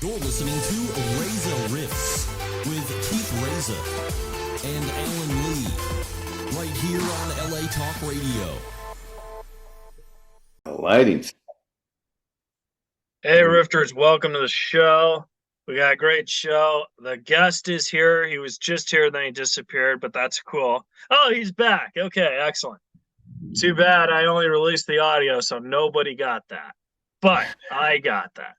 You're listening to Reza Riffs with Keith Reza and Alan Lee, right here on LA Talk Radio. Lighting. Hey, Rifters, welcome to the show. We got a great show. The guest is here. He was just here, then he disappeared, but that's cool. Oh, he's back. Okay, excellent. Too bad I only released the audio, so nobody got that. But I got that.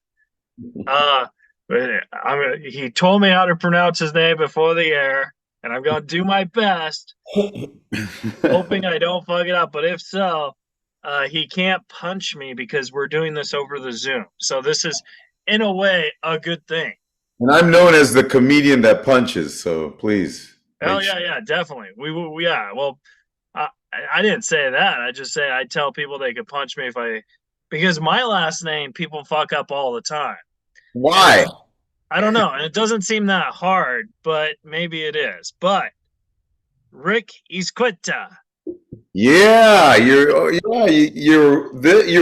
He told me how to pronounce his name before the air, and I'm going to do my best, hoping I don't fuck it up. But if so, he can't punch me because we're doing this over the Zoom. So this is, in a way, a good thing. And I'm known as the comedian that punches, so please. Hell yeah, definitely. Well, I didn't say that. I just say I tell people they could punch me because my last name people fuck up all the time. Why? I don't know, and it doesn't seem that hard, but maybe it is. But Rick Izquieta. Yeah, you were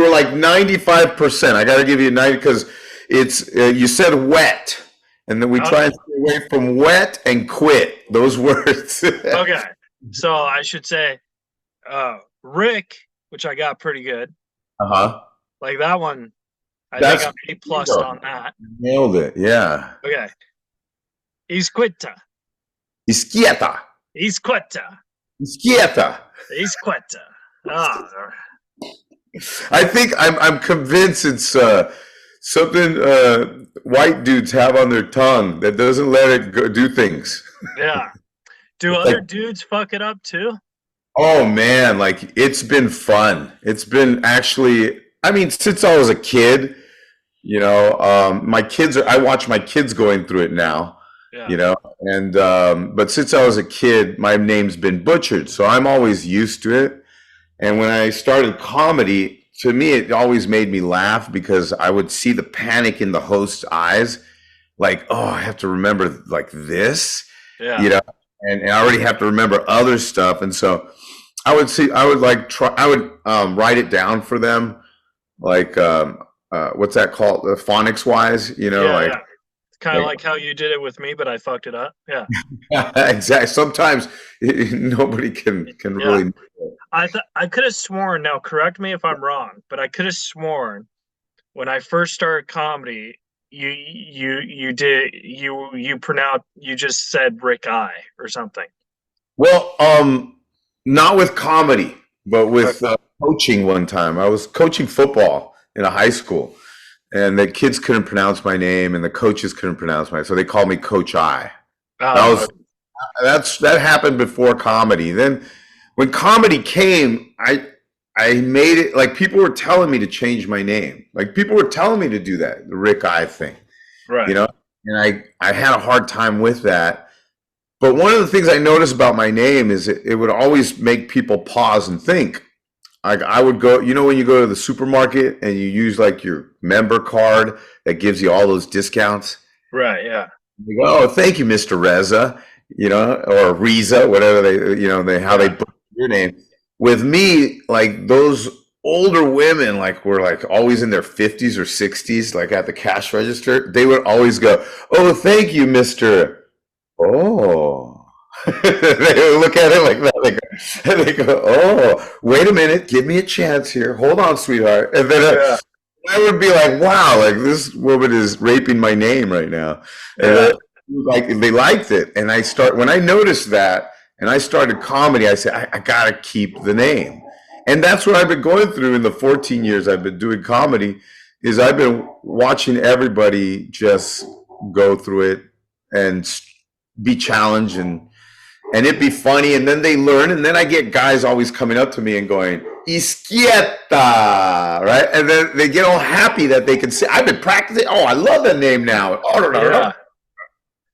like 95%. I got to give you 90 because it's you said wet, and then we try and stay away from wet and quit those words. Okay, so I should say Rick, which I got pretty good. Like that one. I think I'm A+ on that. Nailed it, yeah. Okay. Izquieta. Izquieta. I think I'm convinced it's something white dudes have on their tongue that doesn't let it go do things. Yeah. Do other dudes fuck it up too? Oh man, like it's been fun. It's been actually, I mean, since I was a kid, you know, I watch my kids going through it now, you know, and, but since I was a kid, my name's been butchered. So I'm always used to it. And when I started comedy, to me, it always made me laugh because I would see the panic in the host's eyes. Like, oh, I have to remember like this, you know, and I already have to remember other stuff. And so I would write it down for them. Like, what's that called? The phonics wise, you know, It's kind of like how you did it with me, but I fucked it up. Yeah. Exactly. Sometimes nobody can really. I could have sworn. Now, correct me if I'm wrong, but I could have sworn when I first started comedy, you just said Rick I or something. Well, not with comedy, but with coaching. One time, I was coaching football in a high school, and the kids couldn't pronounce my name, and the coaches couldn't pronounce so they called me Coach I. That happened before comedy. Then, when comedy came, I made it like people were telling me to change my name. Like people were telling me to do that, the Rick I thing, right? You know, and I had a hard time with that. But one of the things I noticed about my name is it would always make people pause and think. Like I would go, you know, when you go to the supermarket and you use like your member card that gives you all those discounts. Right, yeah. You go, oh, thank you, Mr. Reza, you know, or Reza, whatever how they book your name. With me, like those older women, like were like always in their 50s or 60s, like at the cash register, they would always go, oh, thank you, Mr. Oh. They would look at it like that. They go, oh, wait a minute, give me a chance here. Hold on, sweetheart. And then I would be like, wow, like this woman is raping my name right now. And like they liked it. And when I noticed that and I started comedy, I said, I gotta keep the name. And that's what I've been going through in the 14 years I've been doing comedy, is I've been watching everybody just go through it and be challenged and it be funny, and then they learn, and then I get guys always coming up to me and going, Izquieta, right? And then they get all happy that they can say, I've been practicing, oh, I love that name now.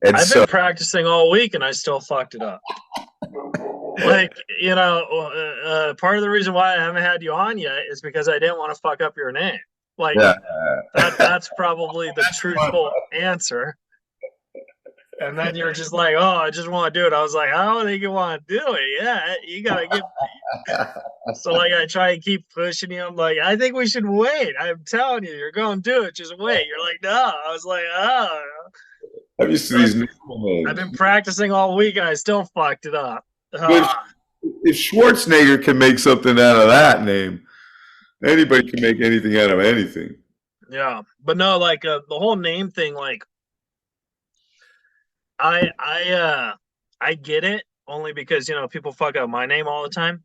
And I've been practicing all week, and I still fucked it up. Like, you know, part of the reason why I haven't had you on yet is because I didn't want to fuck up your name. Like, that's probably the truthful answer. And then you're just like, oh, I just want to do it. I was like, I don't think you want to do it. Yeah, you gotta get. So like, I try and keep pushing you. I'm like, I think we should wait. I'm telling you, you're going to do it. Just wait. You're like, no. I was like, oh. I'm used to these normal I've names. been practicing all week and I still fucked it up. If, if Schwarzenegger can make something out of that name, anybody can make anything out of anything. Yeah, but no, like the whole name thing, like I get it only because people fuck up my name all the time,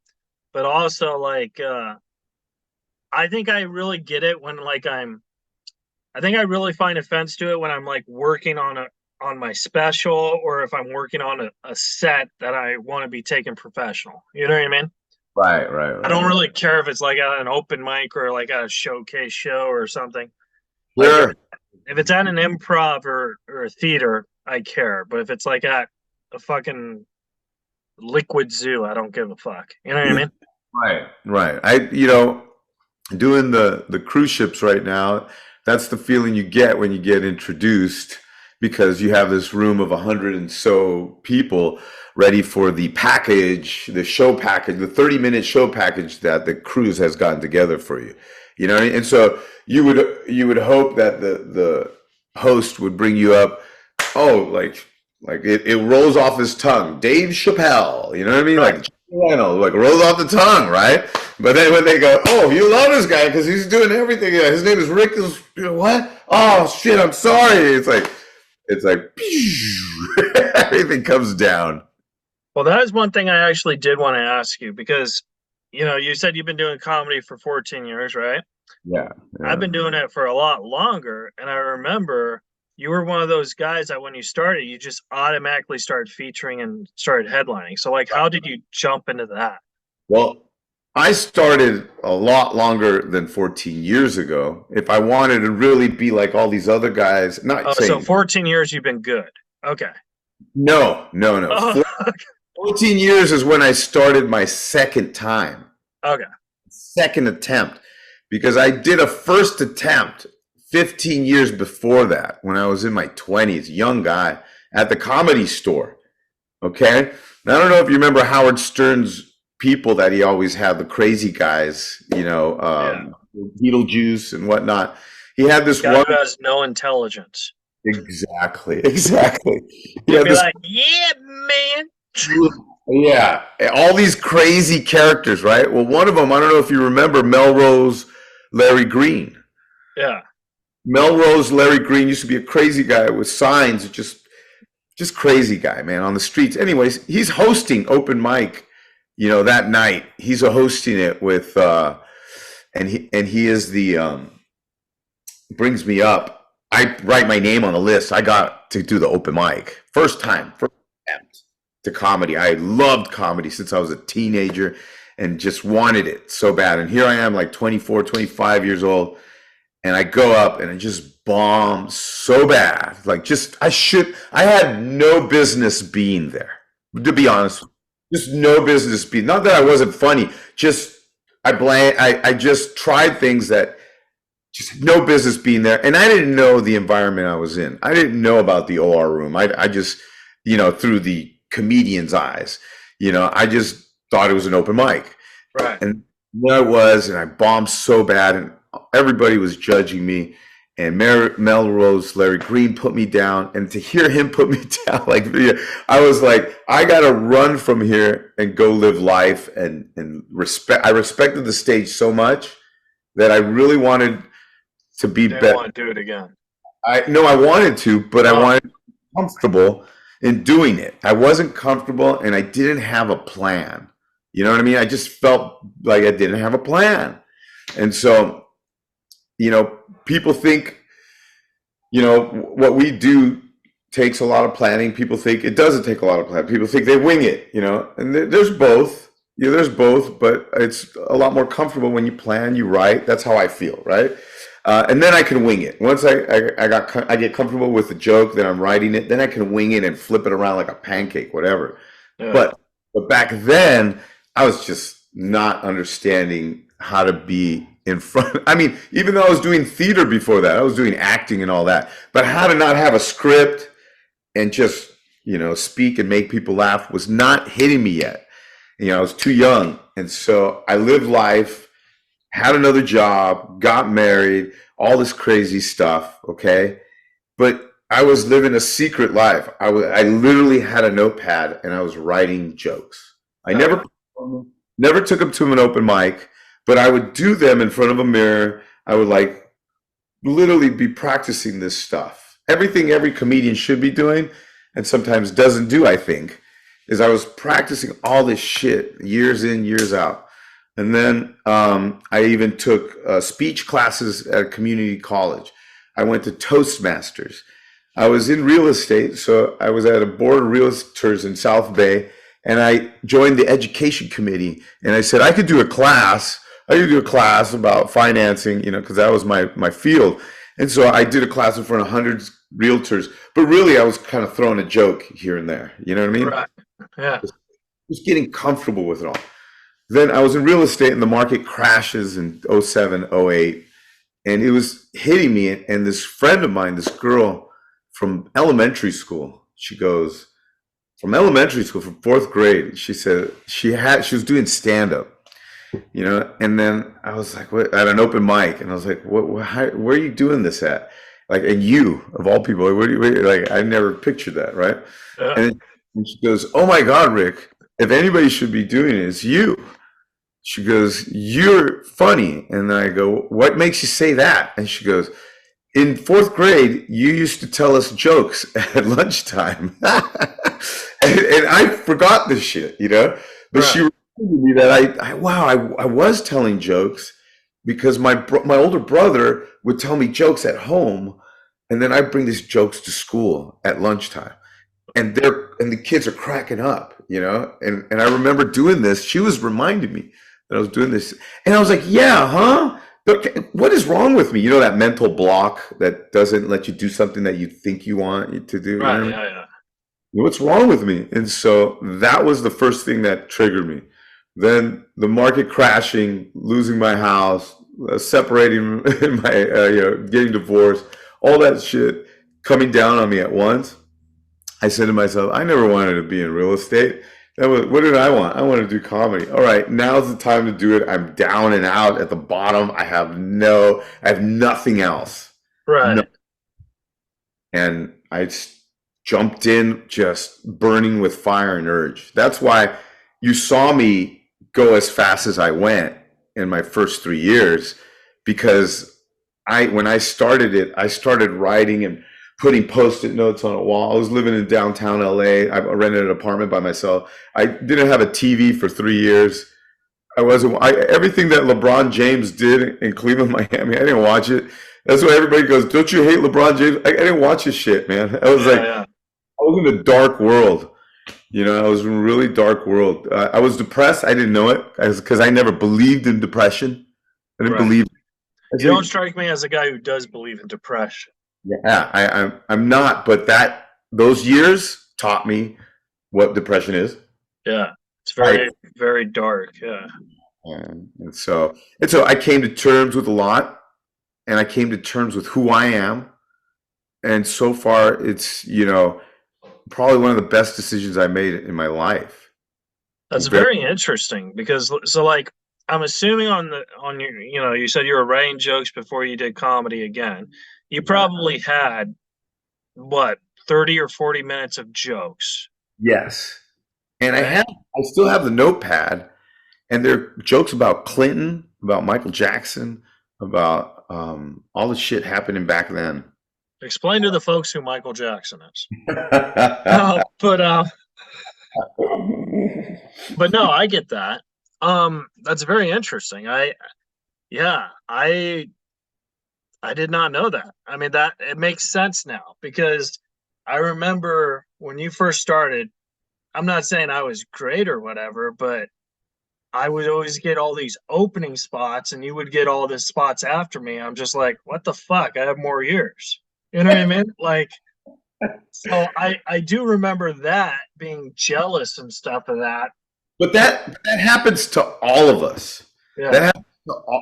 but also like I think I really get it when like I think I really find offense to it when I'm like working on my special or if I'm working on a set that I want to be taken professional. You know what I mean? Right. I don't really care if it's like at an open mic or like at a showcase show or something. Like Sure. if it's at an improv or a theater, I care. But if it's like at a fucking liquid zoo, I don't give a fuck. You know what I mean? Right. Doing the cruise ships right now, that's the feeling you get when you get introduced because you have this room of 100 and so people ready for the package, the show package, the 30-minute show package that the cruise has gotten together for you. You know, and so you would hope that the host would bring you up, oh, like it rolls off his tongue, Dave Chappelle, you know what I mean? Right. Like like rolls off the tongue, right? But then when they go, oh, you love this guy because he's doing everything. His name is Rick. What? Oh shit! I'm sorry. It's like everything comes down. Well, that is one thing I actually did want to ask you because, you said you've been doing comedy for 14 years, right? Yeah. I've been doing it for a lot longer. And I remember you were one of those guys that when you started, you just automatically started featuring and started headlining. So, like, how did you jump into that? Well, I started a lot longer than 14 years ago. If I wanted to really be like all these other guys, not Oh, so saying 14 years you've been good. Okay. no. Oh, 14 years is when I started my second time, okay. second attempt, because I did a first attempt 15 years before that when I was in my 20s, young guy at the Comedy Store. Okay. Now, I don't know if you remember Howard Stern's people that he always had, the crazy guys, Beetlejuice and whatnot. He had this Guy one. who has no intelligence. Exactly. He You'd had be this, like, yeah, man. yeah, all these crazy characters, right? Well, one of them, I don't know if you remember Melrose Larry Green. Yeah. Melrose Larry Green used to be a crazy guy with signs, just crazy guy, man, on the streets. Anyways, he's hosting open mic, that night. He's hosting it with and he is the brings me up. I write my name on the list. I got to do the open mic. First attempt to comedy. I loved comedy since I was a teenager and just wanted it so bad. And here I am like 24, 25 years old. And I go up and I just bomb so bad. Like I had no business being there, to be honest. Just no business being, not that I wasn't funny, just I just tried things that just no business being there. And I didn't know the environment I was in. I didn't know about the OR room. I just, through the comedian's eyes, I just thought it was an open mic. Right. And there I was, and I bombed so bad, and everybody was judging me. And Melrose Larry Green put me down, and to hear him put me down, like I was like, I gotta run from here and go live life and respect. I respected the stage so much that I really wanted to be Didn't better. want to do it again. I wanted to, but I wanted to be comfortable in doing it. I wasn't comfortable, and I didn't have a plan. You know what I mean? I just felt like I didn't have a plan, and so. People think, what we do takes a lot of planning. People think it doesn't take a lot of planning. People think they wing it, and there's both. There's both, but it's a lot more comfortable when you plan, you write. That's how I feel, right? And then I can wing it. Once I get comfortable with the joke, then I'm writing it. Then I can wing it and flip it around like a pancake, whatever. Yeah. But back then, I was just not understanding how to be in front. I mean, even though I was doing theater before that, I was doing acting and all that, but how to not have a script, and just, speak and make people laugh was not hitting me yet. I was too young. And so I lived life, had another job, got married, all this crazy stuff. Okay. But I was living a secret life. I literally had a notepad and I was writing jokes. I never took them to an open mic, but I would do them in front of a mirror. I would literally be practicing this stuff. Everything every comedian should be doing and sometimes doesn't do, I think, is I was practicing all this shit years in, years out. And then I even took speech classes at a community college. I went to Toastmasters. I was in real estate, so I was at a board of realtors in South Bay, and I joined the education committee. And I said I could do a class. I could do a class about financing, because that was my field. And so I did a class in front of hundreds of realtors. But really, I was kind of throwing a joke here and there. You know what I mean? Right. Yeah. Just getting comfortable with it all. Then I was in real estate, and the market crashes in 07, 08. And it was hitting me. And this friend of mine, this girl from elementary school, she goes, from elementary school, from fourth grade, she said she was doing stand-up, and then I was like, what, at an open mic, and I was like, where are you doing this at? Like, and you, of all people, I never pictured that, right? Yeah. And she goes, oh my God, Rick, if anybody should be doing it, it's you. She goes, you're funny. And I go, what makes you say that? And she goes, in fourth grade, you used to tell us jokes at lunchtime. and I forgot this shit, But right. She reminded me that I was telling jokes because my older brother would tell me jokes at home, and then I bring these jokes to school at lunchtime. And the kids are cracking up, And I remember doing this. She was reminding me that I was doing this. And I was like, yeah, huh? What is wrong with me? That mental block that doesn't let you do something that you think you want to do. Right, yeah. What's wrong with me? And so that was the first thing that triggered me. Then the market crashing, losing my house, separating, getting divorced, all that shit coming down on me at once. I said to myself, I never wanted to be in real estate. What did I want? I wanted to do comedy. All right, now's the time to do it. I'm down and out at the bottom. I have nothing else. Right. No. And I jumped in, just burning with fire and urge. That's why you saw me go as fast as I went in my first 3 years, because when I started it, I started writing and putting Post-it notes on a wall. I was living in downtown LA. I rented an apartment by myself. I didn't have a TV for 3 years. Everything that LeBron James did in Cleveland, Miami, I didn't watch it. That's why everybody goes, don't you hate LeBron James? I didn't watch his shit, man. I was I was in a dark world. I was in a really dark world. I was depressed. I didn't know it because I never believed in depression. I didn't believe. You don't strike me as a guy who does believe in depression. Yeah, I'm not, but those years taught me what depression is. Yeah, it's very, very dark. Yeah. And so I came to terms with a lot, and I came to terms with who I am. And so far, it's, probably one of the best decisions I made in my life. That's very interesting because, I'm assuming on your, you said you were writing jokes before you did comedy again. You probably had, 30 or 40 minutes of jokes. Yes. And I still have the notepad, and they're jokes about Clinton, about Michael Jackson, about all the shit happening back then. Explain to the folks who Michael Jackson is. But no, I get that. That's very interesting. I did not know that. I mean, that it makes sense now because I remember when you first started, I'm not saying I was great or whatever, but I would always get all these opening spots and you would get all the spots after me. I'm just like, what the fuck? I have more years. You know what I mean? So I do remember that, being jealous and stuff of that. But that happens to all of us. Yeah. That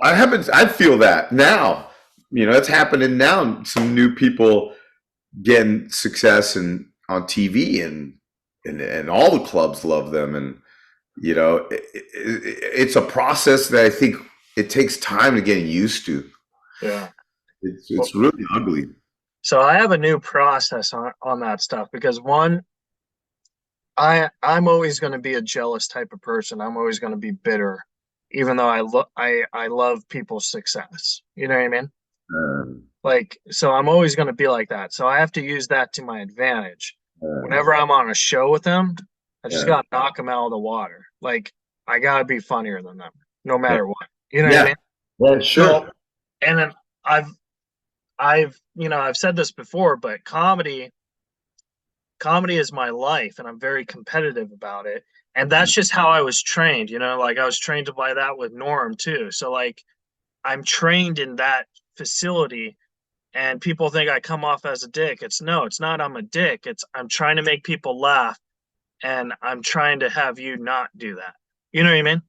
happens. I feel that now. It's happening now. Some new people getting success and on TV, and all the clubs love them. And it's a process that I think it takes time to get used to. Yeah. It's really ugly. So I have a new process on that stuff because one, I'm always going to be a jealous type of person. I'm always going to be bitter, even though I love people's success. You know what I mean? Like, so I'm always going to be like that. So I have to use that to my advantage. Whenever I'm on a show with them, I just got to knock them out of the water. Like, I got to be funnier than them, no matter what. You know what I mean? Yeah, sure. So, and then I've said this before, but comedy is my life, and I'm very competitive about it. And that's just how I was trained, like I was trained by that with Norm too. So like I'm trained in that facility, and people think I come off as a dick. It's not I'm a dick. It's I'm trying to make people laugh, and I'm trying to have you not do that. You know what I mean?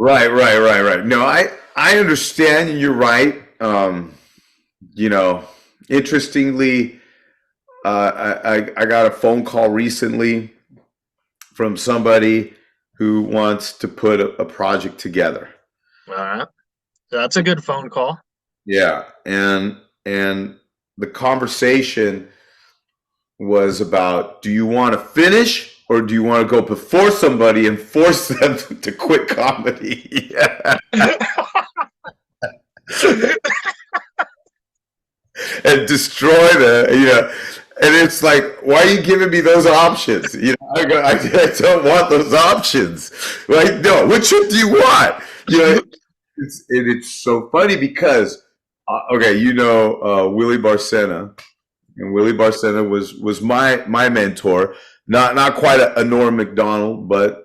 Right. No, I understand, and you're right. Interestingly, I got a phone call recently from somebody who wants to put a project together. All right. That's a good phone call. Yeah, and the conversation was about, do you want to finish, or do you want to go before somebody and force them to quit comedy? Yeah. And destroy and it's like, why are you giving me those options? I don't want those options. Like, no, which one do you want? It's so funny because, Willie Barcena, and Willie Barcena was my mentor. Not quite a Norm Macdonald, but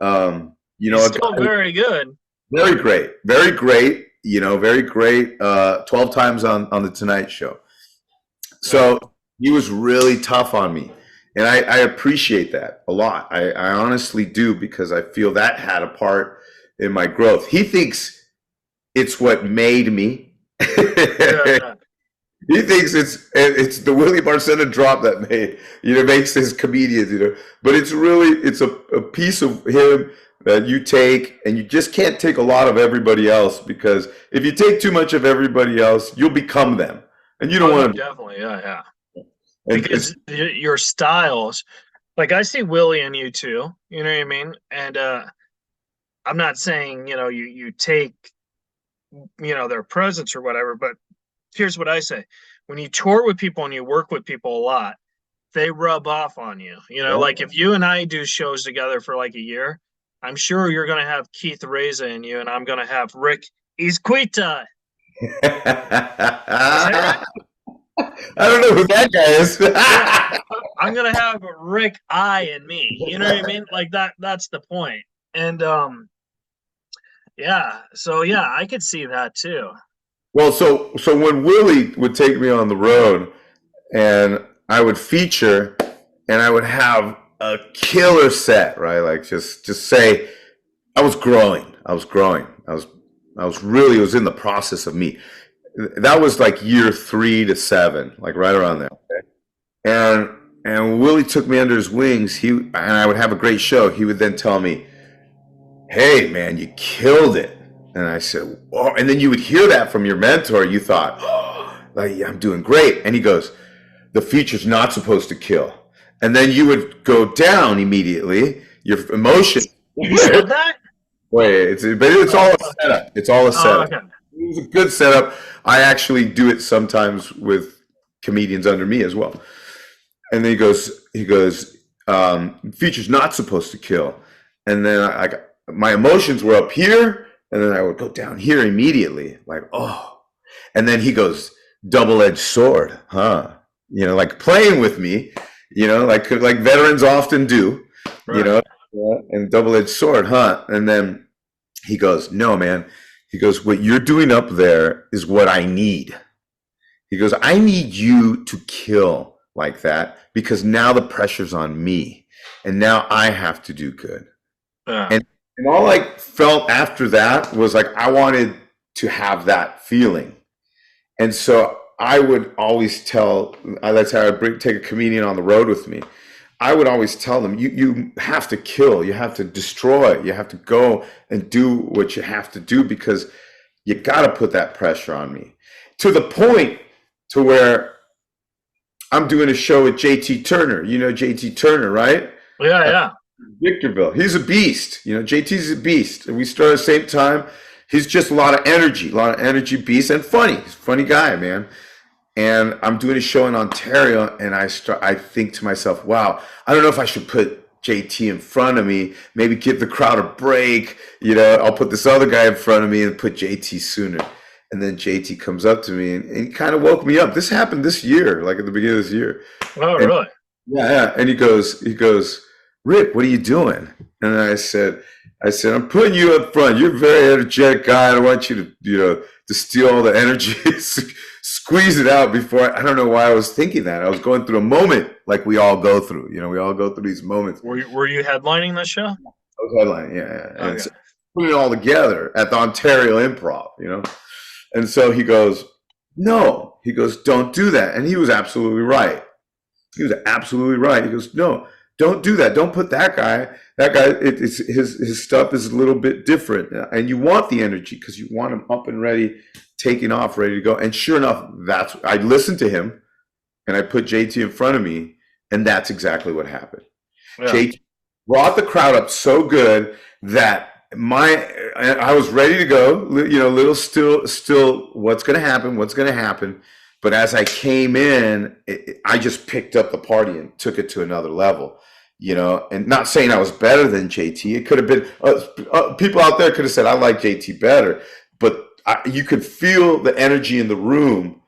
He's still very good. Very great, very great. Very great. 12 times on the Tonight Show. So he was really tough on me, and I appreciate that a lot. I honestly do, because I feel that had a part in my growth. He thinks it's what made me. Yeah. He thinks it's the Willie Barcena drop that makes his comedians. But it's a piece of him that you take, and you just can't take a lot of everybody else, because if you take too much of everybody else, you'll become them. And you don't want to. Definitely, yeah. Because your styles, like I see Willie in you too. You know what I mean? And I'm not saying you take their presence or whatever, but here's what I say: when you tour with people and you work with people a lot, they rub off on you. Like if you and I do shows together for like a year, I'm sure you're gonna have Keith Reza in you, and I'm gonna have Rick Izquieta. I don't know who that guy is. I'm gonna have Rick I in me. You know what I mean? Like that's the point. And I could see that too. Well, so when Willie would take me on the road, and I would feature, and I would have a killer set, right? Like just say I was growing. It was in the process of me. That was like year 3 to 7, like right around there. Okay? And Willie took me under his wings. And I would have a great show. He would then tell me, "Hey, man, you killed it." And I said, "Oh," and then you would hear that from your mentor. You thought, "Oh, like, yeah, I'm doing great." And he goes, "The feature's not supposed to kill." And then you would go down immediately. Your emotion. You said that? It's all a setup. It's all a setup. Okay. It was a good setup. I actually do it sometimes with comedians under me as well. And then he goes, "Feature's not supposed to kill." And then my emotions were up here, and then I would go down here immediately, like, oh. And then he goes, "Double-edged sword, huh?" Like playing with me, like veterans often do, Right. and double-edged sword, huh? And then he goes, "No, man." He goes, "What you're doing up there is what I need." He goes, "I need you to kill like that, because now the pressure's on me, and now I have to do good." Yeah. And all I felt after that was like, I wanted to have that feeling. And so I would always that's how I take a comedian on the road with me. I would always tell them, you have to kill, you have to destroy, you have to go and do what you have to do because you got to put that pressure on me to the point to where I'm doing a show with JT Turner. You know JT Turner, right? Yeah, yeah. Victorville. He's a beast. You know, JT's a beast. We started at the same time. He's just a lot of energy beast, and funny. He's a funny guy, man. And I'm doing a show in Ontario, and I think to myself, wow, I don't know if I should put JT in front of me, maybe give the crowd a break. You know, I'll put this other guy in front of me and put JT sooner. And then JT comes up to me and he kind of woke me up. This happened this year, like at the beginning of this year. Oh, And really? yeah. And he goes, Rick, what are you doing? And I said, I'm putting you up front. You're a very energetic guy. I don't want you to, to steal all the energy, squeeze it out before. I don't know why I was thinking that. I was going through a moment like we all go through. You know, we all go through these moments. Were you headlining the show? I was headlining, yeah. And Okay. so putting it all together at the Ontario Improv, And so he goes, no. He goes, don't do that. And he was absolutely right. He goes, no, don't do that. Don't put that guy. That guy, his stuff is a little bit different. And you want the energy because you want him up and ready, taking off, ready to go. And sure enough, I listened to him and I put JT in front of me. And that's exactly what happened. Yeah. JT brought the crowd up so good that I was ready to go, little still what's going to happen. But as I came in, I just picked up the party and took it to another level, and not saying I was better than JT. It could have been, people out there could have said, I like JT better, but you could feel the energy in the room.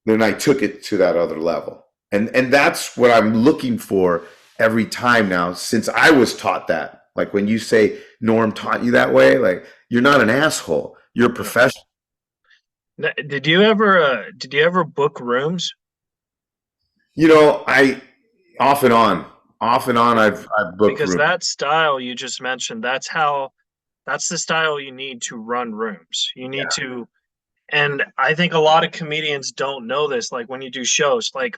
Then I took it to that other level. And that's what I'm looking for every time now, since I was taught that. Like when you say Norm taught you that way, like you're not an asshole. You're a professional. Did you ever book rooms? I off and on I've booked Because rooms. that style you just mentioned, that's the style you need to run rooms. You need to, and I think a lot of comedians don't know this. Like when you do shows, like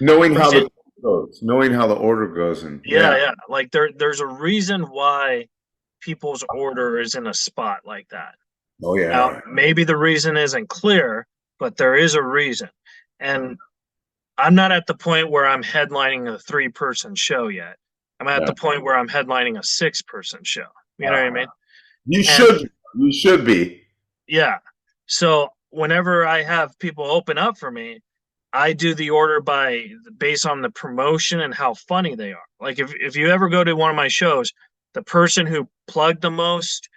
knowing how the order goes, and yeah. Like there's a reason why people's order is in a spot like that. Oh yeah. Now, maybe the reason isn't clear, but there is a reason. And I'm not at the point where I'm headlining a 3-person show yet. I'm at the point where I'm headlining a 6-person show. You know what I mean? You should be. Yeah. So whenever I have people open up for me, I do the order based on the promotion and how funny they are. Like if you ever go to one of my shows, the person who plugged the most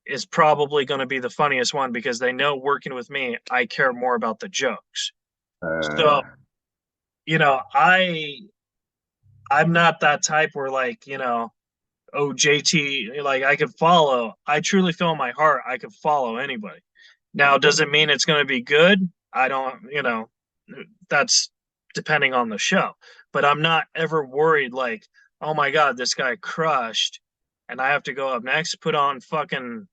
is probably going to be the funniest one because they know working with me, I care more about the jokes. So, I'm not that type where oh, JT, like I could follow. I truly feel in my heart I could follow anybody. Now, does it mean it's going to be good? I don't, that's depending on the show. But I'm not ever worried like, oh my God, this guy crushed and I have to go up next, put on fucking.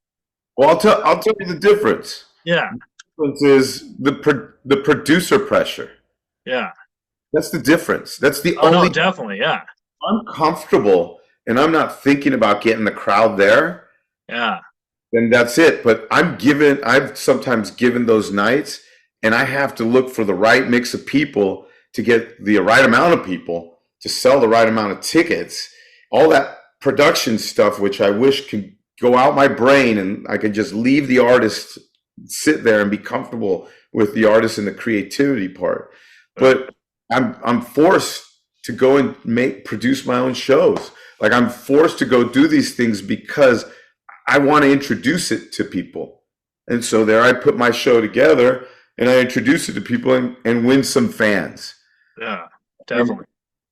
Well, I'll tell you the difference. Yeah. The difference is the producer pressure. Yeah. That's the difference. That's the Oh, only. no, definitely. Yeah. I'm comfortable and I'm not thinking about getting the crowd there. Yeah. Then that's it. But I've sometimes given those nights and I have to look for the right mix of people to get the right amount of people to sell the right amount of tickets. All that production stuff, which I wish could go out my brain and I could just leave the artist sit there and be comfortable with the artist and the creativity part. But I'm forced to go and produce my own shows. Like I'm forced to go do these things because I want to introduce it to people. And so there I put my show together and I introduce it to people and win some fans. Yeah, definitely.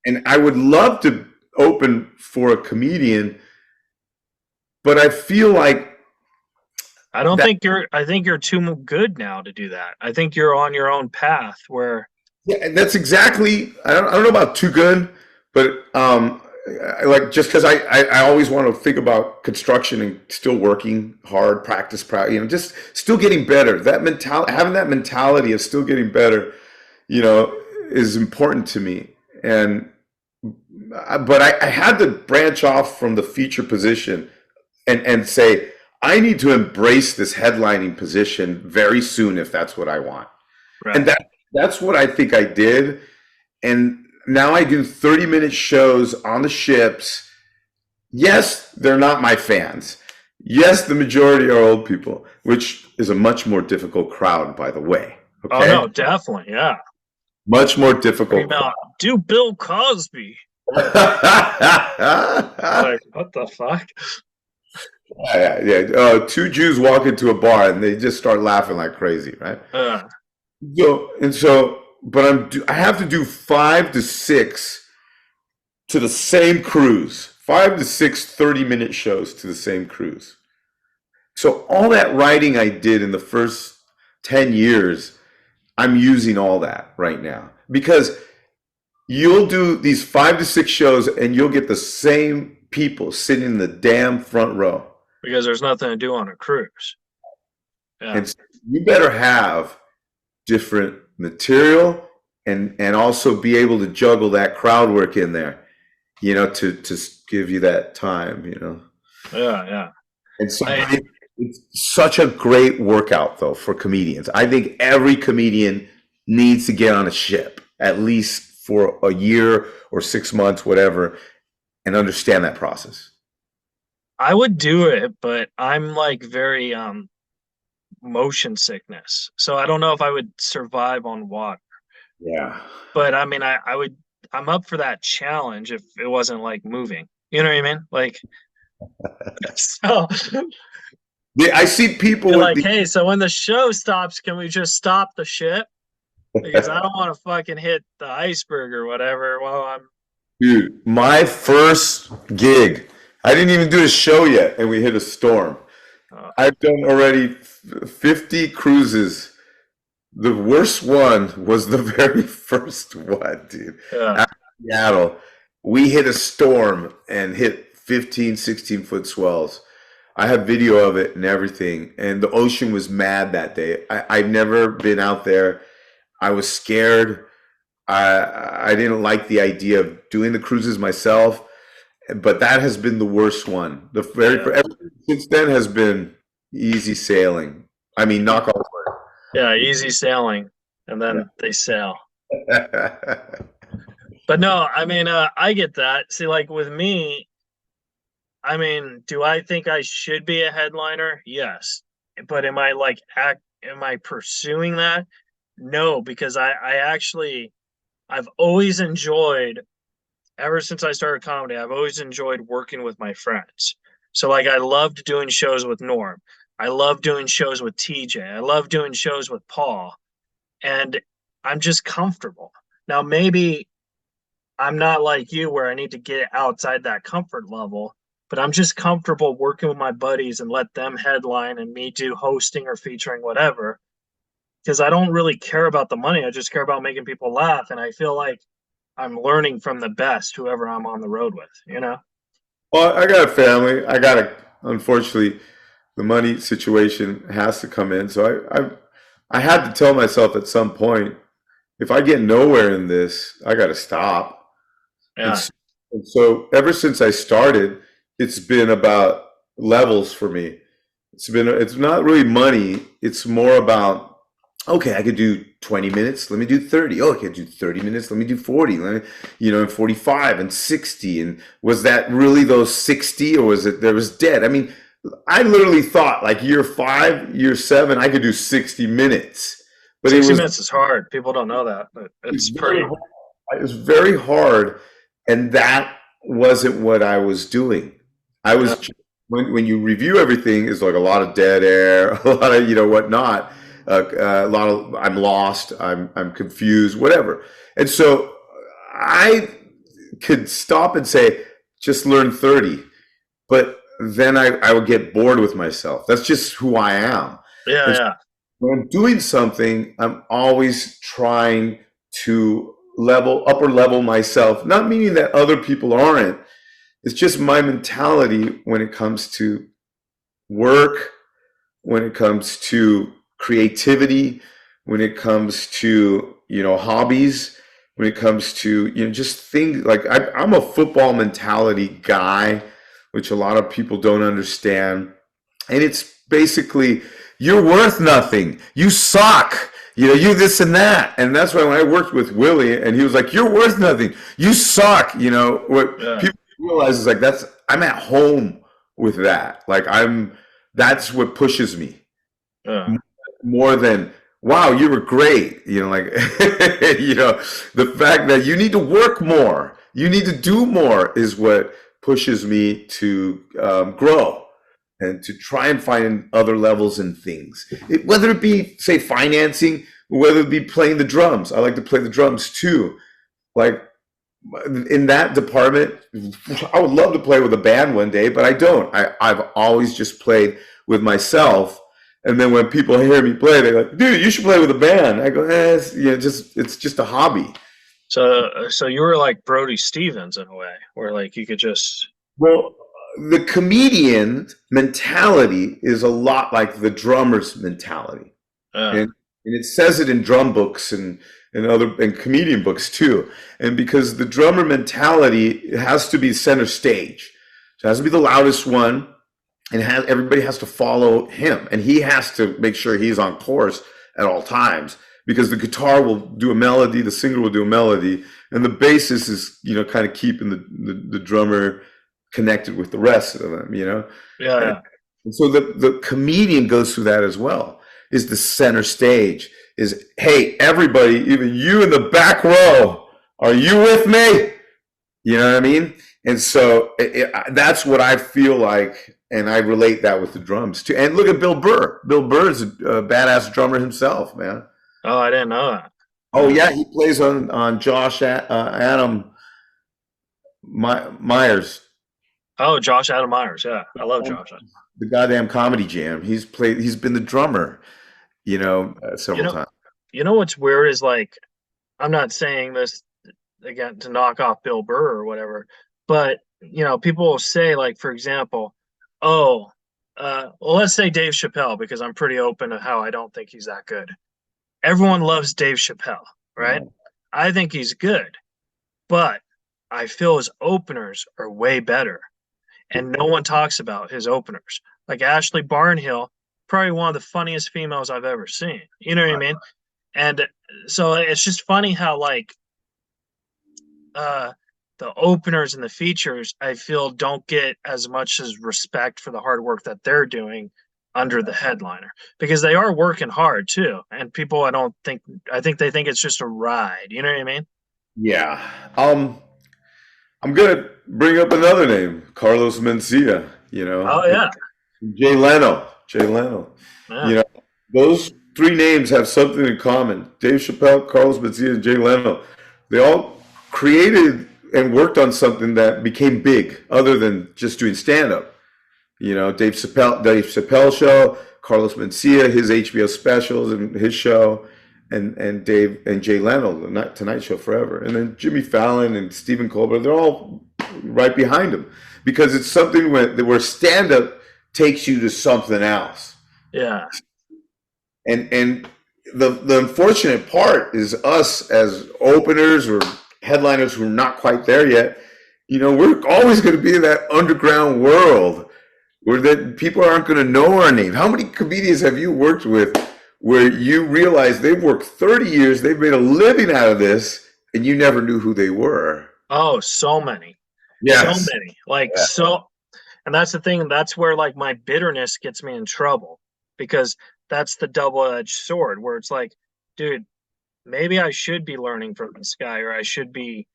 And I would love to open for a comedian, but I feel like I think you're too good now to do that. I think you're on your own path where. Yeah, that's exactly. I don't know about too good, but like just because I always want to think about construction and still working hard, practice, just still getting better. That mentality, having that mentality of still getting better, is important to me. And but I had to branch off from the feature position and say, I need to embrace this headlining position very soon if that's what I want. Right. And that's what I think I did. And now I do 30-minute shows on the ships. Yes, they're not my fans. Yes, the majority are old people, which is a much more difficult crowd, by the way. Oh Okay? no, definitely, yeah. Much more difficult. Do Bill Cosby. Like, what the fuck? Yeah. Two Jews walk into a bar and they just start laughing like crazy, right? But I have to do 5 to 6 to the same cruise. 5 to 6 30-minute shows to the same cruise. So all that writing I did in the first 10 years, I'm using all that right now. Because you'll do these 5 to 6 shows and you'll get the same people sitting in the damn front row. Because there's nothing to do on a cruise. Yeah. And so you better have different material and also be able to juggle that crowd work in there, to give you that time, Yeah. And so it's such a great workout, though, for comedians. I think every comedian needs to get on a ship, at least for a year or 6 months, whatever, and understand that process. I would do it, but I'm like very motion sickness. So I don't know if I would survive on water. Yeah. But I mean, I'm up for that challenge if it wasn't like moving. You know what I mean? Like, so I see people like, hey, so when the show stops, can we just stop the ship? Because I don't want to fucking hit the iceberg or whatever while I'm. Dude, my first gig, I didn't even do a show yet, and we hit a storm. I've done already 50 cruises. The worst one was the very first one, dude. Yeah. Out of Seattle, we hit a storm and hit 15, 16-foot swells. I have video of it and everything, and the ocean was mad that day. I've never been out there. I was scared. I didn't like the idea of doing the cruises myself, but that has been the worst one. Everything since then has been easy sailing. I mean, knock on wood. Yeah, easy sailing, and then they sail. But no, I mean, I get that. See, like with me, I mean, do I think I should be a headliner? Yes. But am I pursuing that? No, because I've always enjoyed, ever since I started comedy, I've always enjoyed working with my friends. So like I loved doing shows with Norm. I love doing shows with TJ. I love doing shows with Paul. And I'm just comfortable. Now, maybe I'm not like you where I need to get outside that comfort level, but I'm just comfortable working with my buddies and let them headline and me do hosting or featuring, whatever. Because I don't really care about the money. I just care about making people laugh. And I feel like I'm learning from the best, whoever I'm on the road with, Well, I got a family. Unfortunately, the money situation has to come in. So I had to tell myself at some point, if I get nowhere in this, I got to stop. Yeah. And so ever since I started, it's been about levels for me. It's not really money. It's more about, okay, I could do 20 minutes. Let me do 30. Oh, I could do 30 minutes. Let me do 40. And 45 and 60. And was that really those 60 or was it there was dead? I mean, I literally thought like year 5, year 7, I could do 60 minutes. But 60 minutes is hard. People don't know that, but it's pretty hard. It was very hard. And that wasn't what I was doing. I was, when you review everything, it's like a lot of dead air, a lot of, whatnot. A lot of I'm lost, I'm confused, whatever. And so I could stop and say, just learn 30. But then I would get bored with myself. That's just who I am. Yeah. When I'm doing something, I'm always trying to upper level myself, not meaning that other people aren't. It's just my mentality when it comes to work, when it comes to creativity, when it comes to hobbies. when it comes to, just things like I'm a football mentality guy, which a lot of people don't understand. And it's basically, you're worth nothing. You suck. You this and that. And that's why when I worked with Willie and he was like, you're worth nothing. You suck. What Yeah. people realize is like, I'm at home with that. Like that's what pushes me Yeah. more than, wow, you were great. Like, the fact that you need to work more, you need to do more is what pushes me to grow and to try and find other levels in things. Whether it be, say, financing, whether it be playing the drums. I like to play the drums too. Like in that department, I would love to play with a band one day, but I don't. I've always just played with myself. And then when people hear me play, they're like, "Dude, you should play with a band." I go, it's just a hobby." So you were like Brody Stevens in a way, where like you could just. Well, the comedian mentality is a lot like the drummer's mentality. Uh, And it says it in drum books and comedian books too. And because the drummer mentality has to be center stage. So it has to be the loudest one, and everybody has to follow him. And he has to make sure he's on course at all times, because the guitar will do a melody, the singer will do a melody, and the bassist is, kind of keeping the drummer connected with the rest of them, yeah. And so the comedian goes through that as well. Is the center stage? Is, hey, everybody, even you in the back row, are you with me? You know what I mean? And so that's what I feel like, and I relate that with the drums too. And look at Bill Burr. Bill Burr is a badass drummer himself, man. Oh, I didn't know that. Oh yeah, he plays on Josh Adam Myers. Oh, Josh Adam Myers. Yeah, I love Josh. The goddamn Comedy Jam. He's been the drummer, several times. You know what's weird is like, I'm not saying this again to knock off Bill Burr or whatever, but people will say, like, for example, oh, well, let's say Dave Chappelle, because I'm pretty open to how I don't think he's that good. Everyone loves Dave Chappelle, right? Right. I think he's good, but I feel his openers are way better, and no one talks about his openers. Like Ashley Barnhill, probably one of the funniest females I've ever seen. You know what I mean? And so it's just funny how like the openers and the features, I feel, don't get as much as respect for the hard work that they're doing under the headliner, because they are working hard too. And people, I think they think it's just a ride. You know what I mean? Yeah. I'm gonna bring up another name, Carlos Mencia. Oh yeah. Jay Leno. Jay Leno. Yeah. Those three names have something in common. Dave Chappelle, Carlos Mencia, and Jay Leno. They all created and worked on something that became big, other than just doing stand-up. Dave Chappelle show, Carlos Mencia, his HBO specials and his show, and Dave and Jay Leno, the Tonight Show forever, and then Jimmy Fallon and Stephen Colbert. They're all right behind him, because it's something where stand-up takes you to something else. Yeah. And the unfortunate part is us as openers or headliners who are not quite there yet. We're always going to be in that underground world where that people aren't going to know our name. How many comedians have you worked with where you realize they've worked 30 years, they've made a living out of this, and you never knew who they were? Oh, so many. Yes. So many. Like, so, and that's the thing. That's where like my bitterness gets me in trouble, because that's the double-edged sword, where it's like, dude, maybe I should be learning from this guy, or I should be,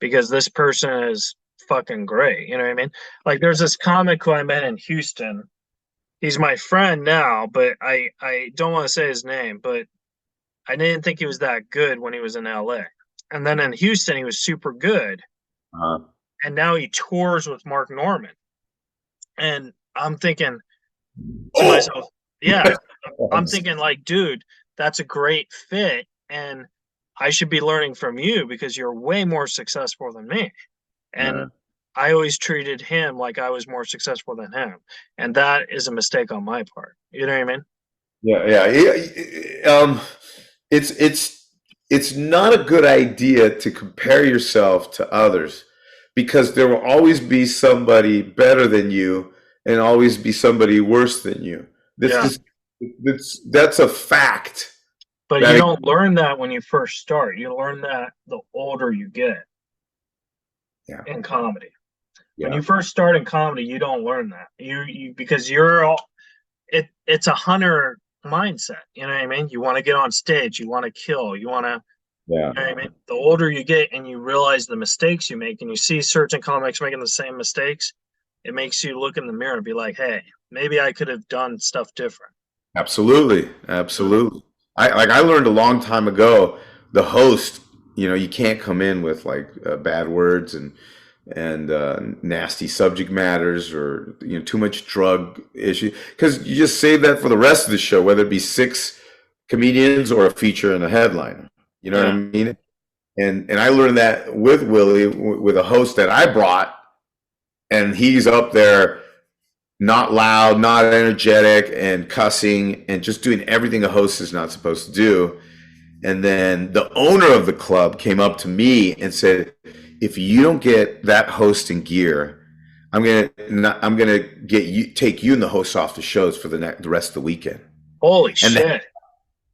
because this person is fucking great. You know what I mean? Like, there's this comic who I met in Houston. He's my friend now, but I don't want to say his name, but I didn't think he was that good when he was in LA. And then in Houston, he was super good. Uh-huh. And now he tours with Mark Norman. And I'm thinking to myself, yeah, I'm thinking like, dude, that's a great fit. And I should be learning from you, because you're way more successful than me. And I always treated him like I was more successful than him. And that is a mistake on my part. You know what I mean? Yeah. It's it's not a good idea to compare yourself to others because there will always be somebody better than you and always be somebody worse than you. Yeah. That's a fact. But you That don't learn that when you first start. You learn that the older you get yeah, in comedy. When yeah, you first start in comedy, you don't learn that. You because you're all it's a hunter mindset. You know what I mean? You want to get on stage, you want to kill, you want to, yeah. you know what I mean? The older you get and you realize the mistakes you make and you see certain comics making the same mistakes, it makes you look in the mirror and be like, hey, maybe I could have done stuff different. Absolutely, absolutely. I learned a long time ago. The host, you can't come in with like bad words and nasty subject matters or too much drug issue because you just save that for the rest of the show, whether it be six comedians or a feature and a headliner. You know what I Yeah. mean? And I learned that with Willie, with a host that I brought, and he's up there not loud, not energetic, and cussing, and just doing everything a host is not supposed to do. And then the owner of the club came up to me and said, "If you don't get that host in gear, I'm gonna take you and the host off the shows for the rest of the weekend." Holy And the, shit.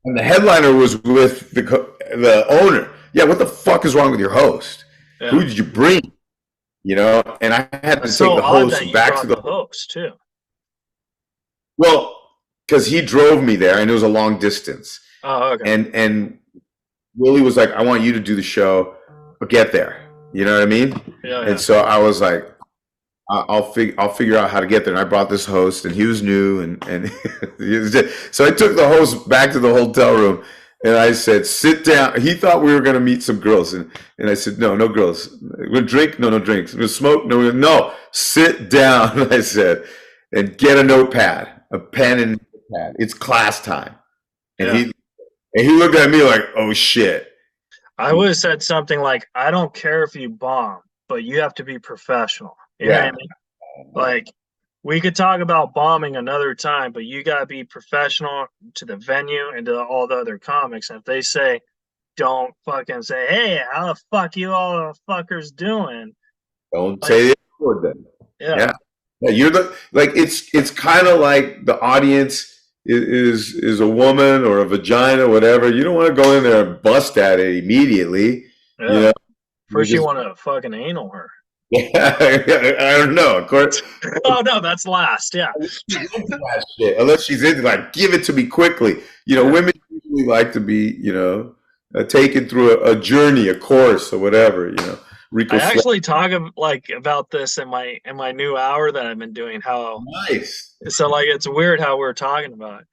and the headliner was with the owner. Yeah, what the fuck is wrong with your host? Who Yeah. did you bring? And I had to That's take so the odd that host you back to brought the the host too. well, because he drove me there and it was a long distance. Oh, okay. And Willie was like, "I want you to do the show, but get there." You know what I mean? Yeah, And yeah. so I was like, I'll figure out how to get there." And I brought this host, and he was new, and so I took the host back to the hotel room, and I said, "Sit down." He thought we were going to meet some girls, and I said, "No, no girls. We'll drink, no, no drinks. We'll smoke, no, no. Sit down." I said, "And get a notepad, a pen, and notepad. It's class time." And Yeah. he looked at me like, "Oh shit." I would have said something like, I don't care if you bomb, but you have to be professional. You know what I Yeah, mean? Like, we could talk about bombing another time, but you got to be professional to the venue and to all the other comics. And if they say, don't fucking say, hey, how the fuck you all fuckers doing? don't Like, say the word then. yeah, Yeah. Yeah, you're the like it's kind of like the audience is a woman or a vagina, whatever. You don't want to go in there and bust at it immediately. You yeah. know, you First, you just want to fucking anal her. yeah, I don't know. Of course, Oh, no, that's last. Yeah. she's into that shit. Unless she's into like, give it to me quickly. Yeah. Women usually like to be, taken through a journey, a course, or whatever. I Rico Flair. actually talk about this in my new hour that I've been doing. How Nice. so like it's weird how we're talking about it.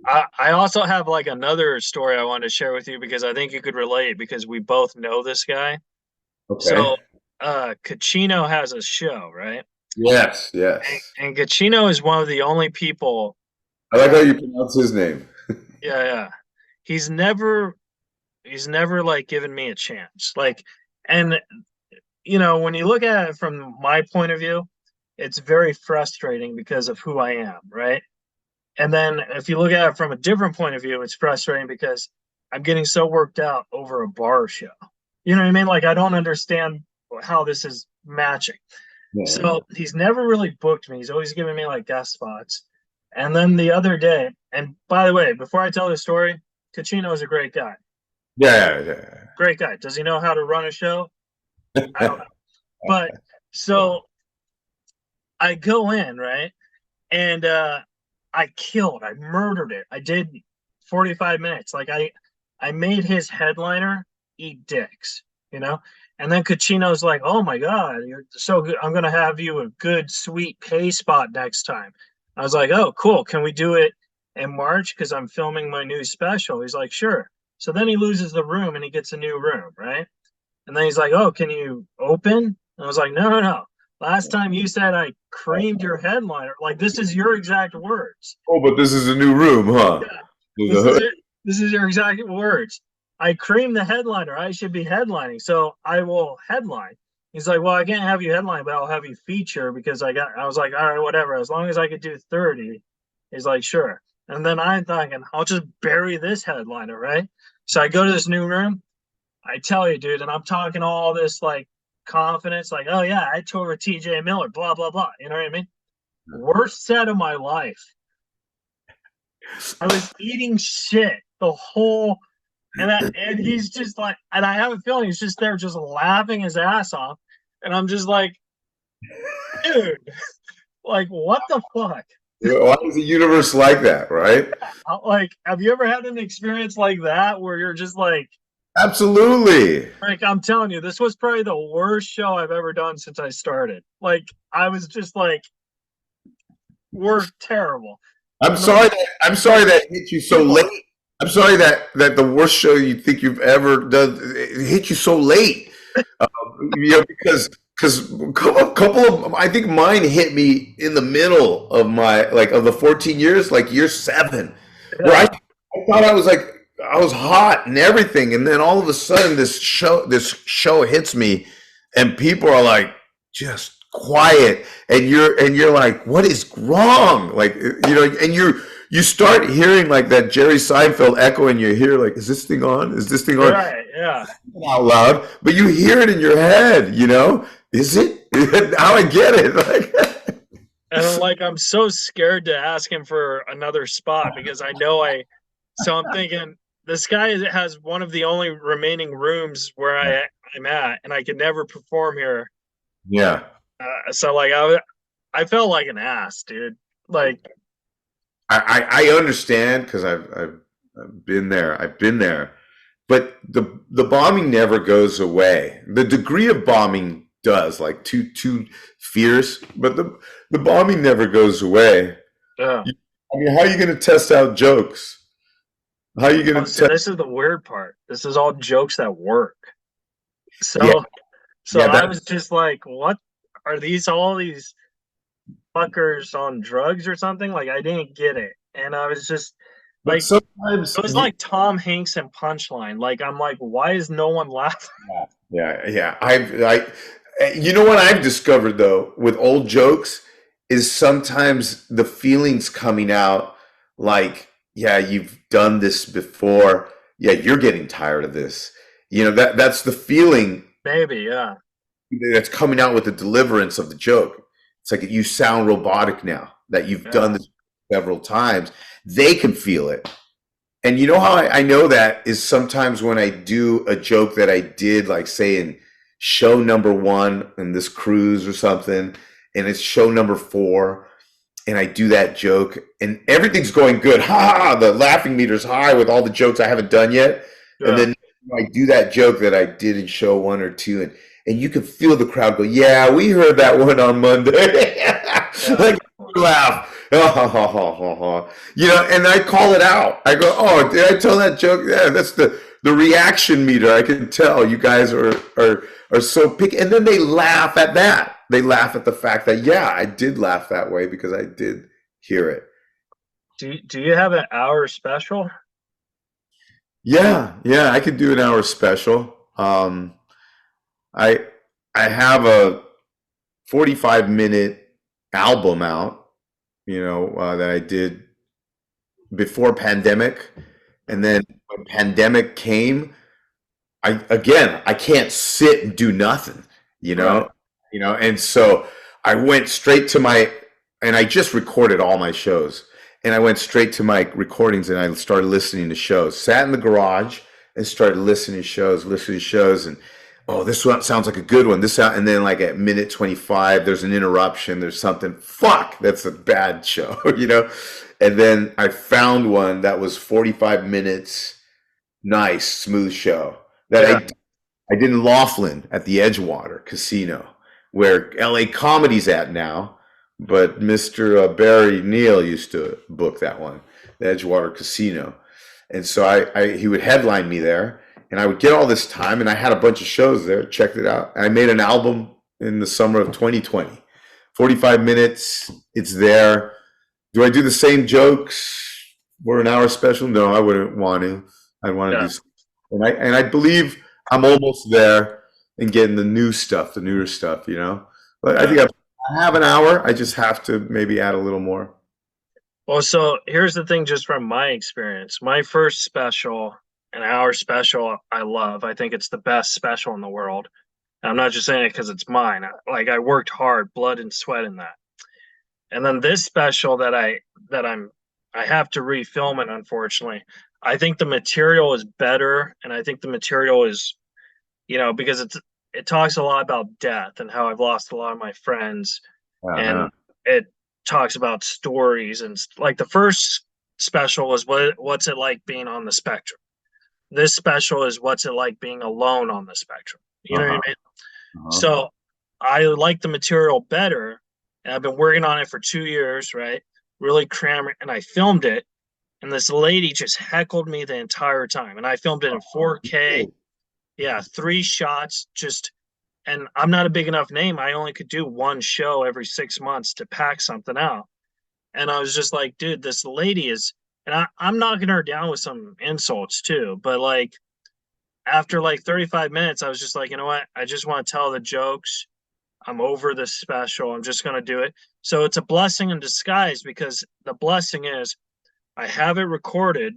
I also have like another story I wanted to share with you because I think you could relate because we both know this guy. Okay. So Cacino has a show, right? Yes. Yes. And Cacino is one of the only people I like how that you pronounce his name. yeah, yeah. He's never like given me a chance. Like and when you look at it from my point of view, it's very frustrating because of who I am, right? And then if you look at it from a different point of view, it's frustrating because I'm getting so worked out over a bar show. You know what I mean? Like I don't understand how this is matching. Yeah. So he's never really booked me. He's always given me like guest spots. And then the other day, and by the way, before I tell this story, Cacino is a great guy. Yeah. Great guy. Does he know how to run a show? I don't Yeah. know. But so I go in, right? And I murdered it. I did 45 minutes. Like I made his headliner eat dicks, you know? And then Cacino's like, oh my God, you're so good. I'm gonna have you a good sweet pay spot next time. I was like, oh, cool. Can we do it in March? Because I'm filming my new special. He's like, sure. So then he loses the room and he gets a new room, right? And then he's like, oh, can you open? And I was like, no, no, no. Last time you said I creamed your headliner. Like this is your exact words. Oh, but this is a new room, huh? Yeah, There's this a is hood. it. This is your exact words. I creamed the headliner. I should be headlining, so I will headline. He's like, well, I can't have you headline, but I'll have you feature because I was like, all right, whatever. As long as I could do 30, he's like, sure. And then I'm thinking, I'll just bury this headliner, right? So I go to this new room. I tell you, dude, and I'm talking all this like confidence, like, oh yeah, I toured with TJ Miller, blah, blah, blah. You know what I mean? Worst set of my life. I was eating shit the whole and he's just like, and I have a feeling he's just there just laughing his ass off. And I'm just like, dude, like what the fuck? Why is the universe like that, right? Like, have you ever had an experience like that where you're just Absolutely. like I'm telling you, this was probably the worst show I've ever done since I started. Like, I was just like, we're terrible. I'm sorry that hit you so late. I'm sorry that the worst show you think you've ever done it hit you so late. Because a couple of I think mine hit me in the middle of my of the 14 years, like year 7, where I thought I was hot and everything, and then all of a sudden this show hits me, and people are like just quiet, and you're like, what is wrong? Like, and you start hearing like that Jerry Seinfeld echo in your ear, like, is this thing on? Is this thing on? Right, yeah. Out loud, but you hear it in your head, is it? Now I get it. And I'm so scared to ask him for another spot because so I'm thinking this guy has one of the only remaining rooms where I'm at, and I could never perform here. Yeah. So I felt like an ass, dude. Like, I understand because I've been there. I've been there, but the bombing never goes away. The degree of bombing does, like too fierce, but the bombing never goes away. Yeah. I mean, how are you going to test out jokes? How are you going to? This is the weird part. This is all jokes that work. So I was just like, what are all these fuckers on drugs or something? Like, I didn't get it, and I was just like, sometimes it was like Tom Hanks and Punchline. Like, I'm like, why is no one laughing? Yeah. You know what I've discovered though with old jokes is sometimes the feelings coming out like, yeah, you've done this before. Yeah, you're getting tired of this. That's the feeling. Maybe, yeah. That's coming out with the deliverance of the joke. It's like you sound robotic now that you've done this several times. They can feel it. And you know how I know that is sometimes when I do a joke that I did, like say in show number 1 in this cruise or something, and it's show number 4, and I do that joke and everything's going good. Ha! The laughing meter's high with all the jokes I haven't done yet. Yeah. And then I do that joke that I did in show 1 or 2, and you can feel the crowd go, yeah, we heard that one on Monday. Like, laugh. And I call it out. I go, oh, did I tell that joke? Yeah, that's the reaction meter. I can tell you guys are so picky. And then they laugh at that. They laugh at the fact that, yeah, I did laugh that way because I did hear it. Do you have an hour special? Yeah, I could do an hour special. I have a 45-minute album out, that I did before pandemic, and then when pandemic came, I can't sit and do nothing, Right. and so I went straight to and I just recorded all my shows, and I went straight to my recordings and I started listening to shows, sat in the garage and started listening to shows, and oh, this one sounds like a good one. And then like at minute 25, there's an interruption. There's something. Fuck, that's a bad show, And then I found one that was 45 minutes, nice, smooth show that I did in Laughlin at the Edgewater Casino, where LA Comedy's at now. But Mr. Barry Neal used to book that one, the Edgewater Casino, and so he would headline me there. And I would get all this time, and I had a bunch of shows there, checked it out. And I made an album in the summer of 2020. 45 minutes, it's there. Do I do the same jokes for an hour special? No, I wouldn't want to. I'd want to do something. And I believe I'm almost there in getting the newer stuff. But I think I have an hour. I just have to maybe add a little more. Well, so here's the thing, just from my experience. My first special, an hour special, I love. I think it's the best special in the world. And I'm not just saying it because it's mine. Like I worked hard, blood and sweat in that. And then this special I have to refilm it, unfortunately. I think the material is better, and I think the material is, because it talks a lot about death and how I've lost a lot of my friends, Uh-huh. and it talks about stories and like the first special was what's it like being on the spectrum. This special is what's it like being alone on the spectrum. You know what Uh-huh. I mean? Uh-huh. So I like the material better, and I've been working on it for 2 years, right? Really cramming, and I filmed it, and this lady just heckled me the entire time, and I filmed it in 4K. Yeah, 3 shots, just, and I'm not a big enough name. I only could do one show every 6 months to pack something out. And I was just like, dude, this lady is, and I'm knocking her down with some insults too. But like after like 35 minutes, I was just like, you know what? I just want to tell the jokes. I'm over this special. I'm just going to do it. So it's a blessing in disguise, because the blessing is I have it recorded,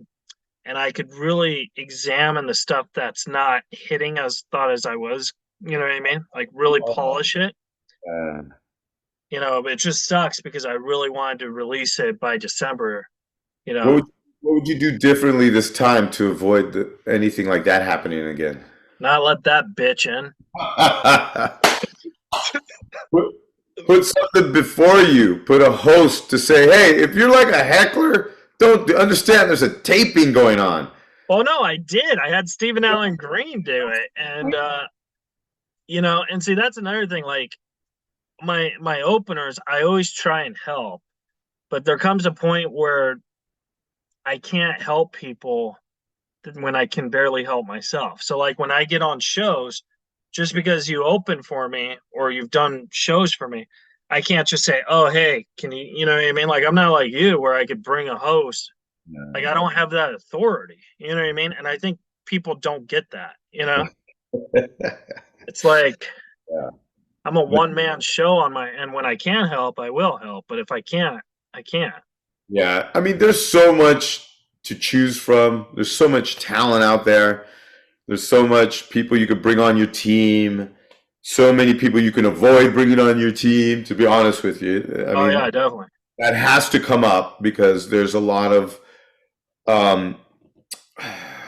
and I could really examine the stuff that's not hitting as thought as I was. You know what I mean? Like really polish it. Uh, It just sucks because I really wanted to release it by December. You what know, would, what would you do differently this time to avoid anything like that happening again? not let that bitch in. put, put something before you. Put a host to say, hey, if you're like a heckler, don't understand there's a taping going on. Oh no, I did. I had Stephen Allen Green do it, and and see, that's another thing. Like my openers, I always try and help, but there comes a point where I can't help people when I can barely help myself. So like when I get on shows, just because you open for me or you've done shows for me, I can't just say, "Oh, hey, can you know what I mean?" Like I'm not like you where I could bring a host. Like I don't have that authority. You know what I mean? And I think people don't get that. It's like Yeah. I'm a one man show and when I can help, I will help. But if I can't, I can't. Yeah, I mean, there's so much to choose from. There's so much talent out there. There's so much people you could bring on your team. So many people you can avoid bringing on your team, to be honest with you. I Oh mean, yeah, definitely. that has to come up because there's a lot of um,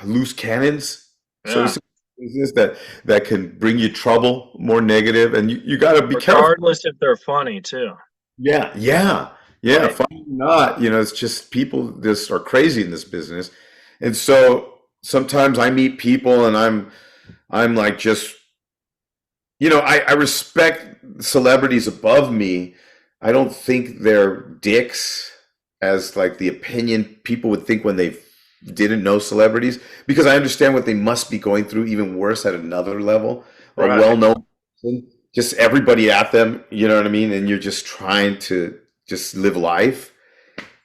loose cannons, so to Yeah. say, that can bring you trouble, more negative, and you got to be careful. Regardless if they're funny too. Yeah, yeah, yeah. Right. Funny or not, it's just people just are crazy in this business, and so sometimes I meet people and I'm like just I respect celebrities above me. I don't think they're dicks as like the opinion people would think when they didn't know celebrities, because I understand what they must be going through even worse at another level. A Right. well-known person, just everybody at them, you know what I mean? And you're just trying to just live life,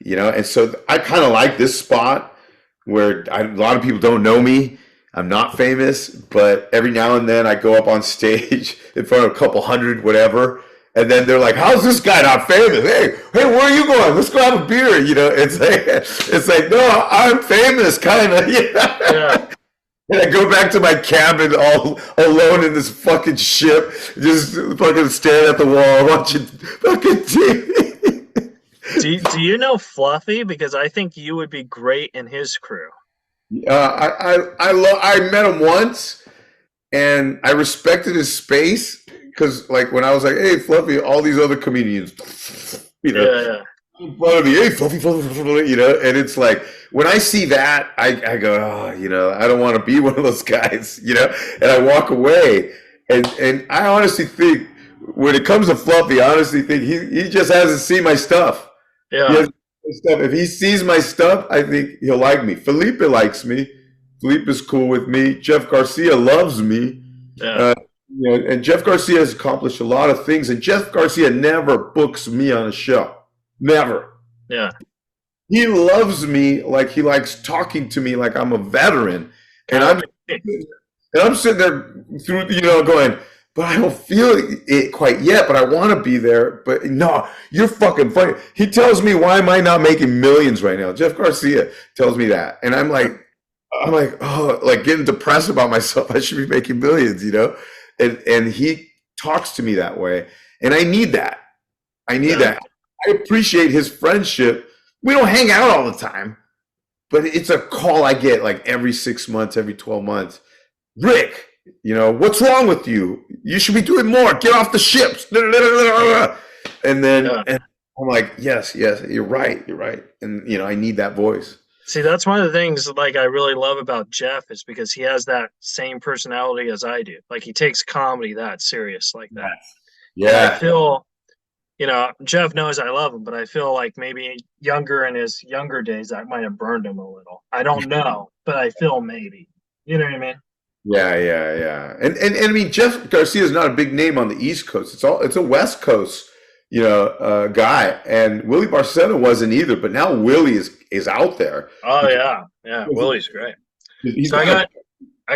And so I kind of like this spot where a lot of people don't know me. I'm not famous, but every now and then I go up on stage in front of a couple hundred, whatever, and then they're like, "How's this guy not famous? Hey, where are you going? Let's go have a beer." It's like, no, I'm famous, kind of. Yeah. And I go back to my cabin all alone in this fucking ship, just fucking staring at the wall, watching fucking TV. Do you know Fluffy? Because I think you would be great in his crew. I met him once, and I respected his space because, like, when I was like, "Hey, Fluffy," all these other comedians, Yeah. in front of me, "Hey, Fluffy, Fluffy, Fluffy," and it's like when I see that, I go, "Oh, I don't want to be one of those guys," and I walk away, and I honestly think when it comes to Fluffy, I honestly think he just hasn't seen my stuff. He Yeah. has my stuff. If he sees my stuff, I think he'll like me. Felipe likes me. Felipe is cool with me. Jeff Garcia loves me. Yeah. Uh, and Jeff Garcia has accomplished a lot of things. And Jeff Garcia never books me on a show. Never. Yeah. He loves me like he likes talking to me like I'm a veteran. And I'm Okay. and I'm sitting there through, going, but I don't feel it quite yet, but I want to be there. But no, you're fucking funny. He tells me, why am I not making millions right now? Jeff Garcia tells me that. And I'm like, oh, like getting depressed about myself. I should be making millions, you know? And he talks to me that way. And I need that. I need Yeah. that. I appreciate his friendship. We don't hang out all the time, but it's a call I get like every 6 months, every 12 months. Rick, you know, what's wrong with you? You should be doing more. Get off the ships. And then Yeah. and I'm like, yes, you're right. You're right. And, you know, I need that voice. See, that's one of the things like I really love about Jeff is because he has that same personality as I do. Like he takes comedy that serious like that. And I Yeah. feel, you know, Jeff knows I love him, but I feel like maybe younger in his younger days that might have burned him a little. I don't know, but I feel maybe. You know what I mean? Yeah. And I mean, Jeff Garcia is not a big name on the East Coast. It's a West Coast, you know, guy. And Willie Barcena wasn't either, but now Willie is out there. Oh yeah. Yeah. Willie's great. He's So I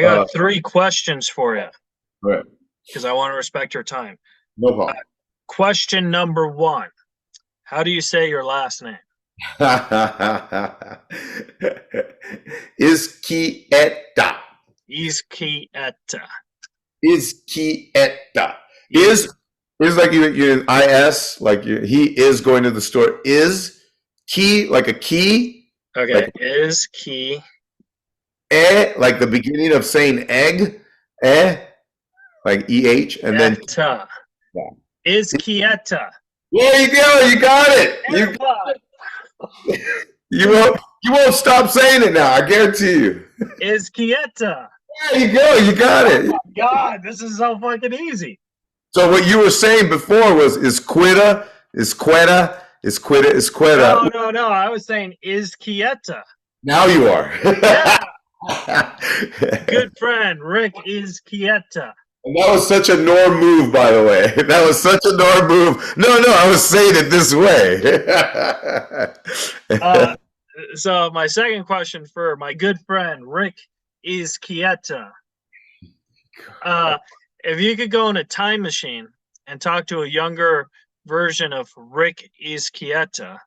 got 3 questions for you right. because I want to respect your time. No problem. Question number 1. How do you say your last name? Izquieta. Izquieta. Izquieta. Is like you're an IS, like he is going to the store. Is key like a key? Okay. Like Izquieta. like the beginning of saying egg, like EH, and then Yeah. Izquieta. there you go, you got it. You won't stop saying it now, I guarantee you. Izquieta. There you go, you got it. Oh God, this is so fucking easy. So what you were saying before was Izquieta. No. I was saying Izquieta. Now you are. Yeah. Good friend, Rick Izquieta. And that was such a Norm move, by the way. That was such a Norm move. No, I was saying it this way. So my second question for my good friend, Rick Izquieta. If you could go in a time machine and talk to a younger version of Rick Izquieta,